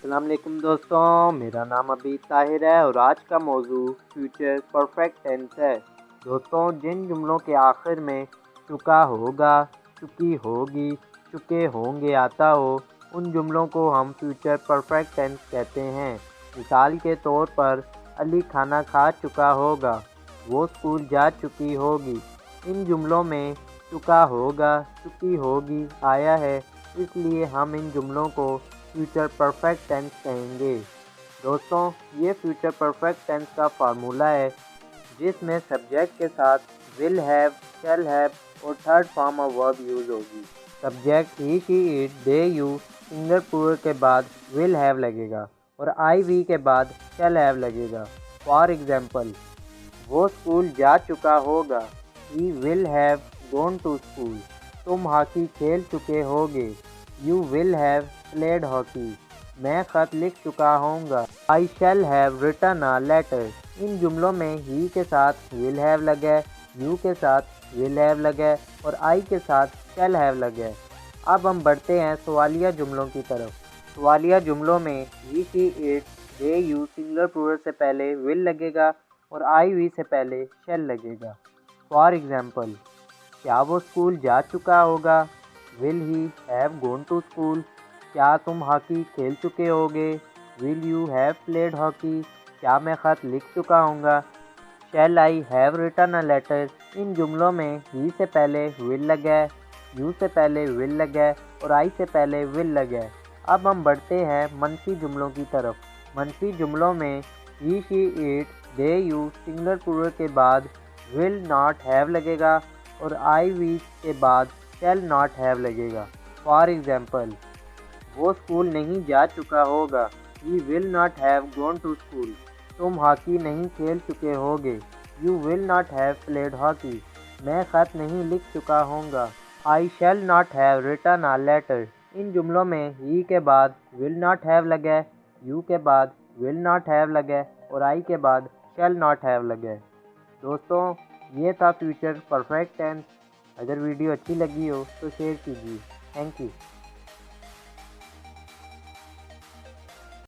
अस्सलाम वालेकुम दोस्तों, मेरा नाम अभी ताहिर है और आज का मौजू फ्यूचर परफेक्ट टेंस है। दोस्तों, जिन जुमलों के आखिर में चुका होगा, चुकी होगी, चुके होंगे आता हो, उन जुमलों को हम फ्यूचर परफेक्ट टेंस कहते हैं। मिसाल के तौर पर अली खाना खा चुका होगा, वो स्कूल जा चुकी होगी। इन जुमलों में चुका होगा, चुकी होगी आया है, इसलिए हम इन जुमलों को फ्यूचर परफेक्ट टेंस कहेंगे। दोस्तों, ये फ्यूचर परफेक्ट टेंस का फार्मूला है जिसमें सब्जेक्ट के साथ विल हैव, शैल हैव और third form of verb use होगी। Subject he, she, it, they, you single plural के बाद विल हैव लगेगा और आई, वी के बाद शैल हैव लगेगा। फॉर एग्जाम्पल, वो स्कूल जा चुका होगा, he will have gone to school. तुम हॉकी खेल चुके होगे, you will have played hockey. मैं ख़त लिख चुका होऊंगा, I shall have written a letter. इन जुमलों में ही के साथ विल हैव लगा है, यू के साथ विल हैव लगा है और आई के साथ शैल हैव लगा है। अब हम बढ़ते हैं सवालिया जुमलों की तरफ। सवालिया जुमलों में he, she, it, they, you singular plural से पहले विल लगेगा और आई, वी से पहले शैल लगेगा। फॉर एग्जाम्पल, क्या वो स्कूल जा चुका होगा, will he have gone to school. क्या तुम हॉकी खेल चुके होगे, will you have played hockey. क्या मैं ख़त लिख चुका हूँगा, shall I have written a letter. इन जुमलों में ही से पहले विल लगा है, यू से पहले विल लगा है और आई से पहले विल लगा है। अब हम बढ़ते हैं मनफी जुमलों की तरफ। मनफी जुमलों में he, she, it, they, you singular plural के बाद विल नॉट हैव लगेगा और आई, वी के बाद शैल नॉट हैव लगेगा। फॉर एग्जाम्पल, वो स्कूल नहीं जा चुका होगा, he will not have gone to school. तुम हॉकी नहीं खेल चुके होगे, you will not have played hockey. मैं ख़त नहीं लिख चुका होऊंगा, I shall not have written a letter. इन जुमलों में ही के बाद विल नॉट हैव लगा है, यू के बाद विल नॉट हैव लगा है और आई के बाद शैल नॉट हैव लगा है। दोस्तों, ये था फ्यूचर परफेक्ट टेंस। अगर वीडियो अच्छी लगी हो तो शेयर कीजिए। Thank you.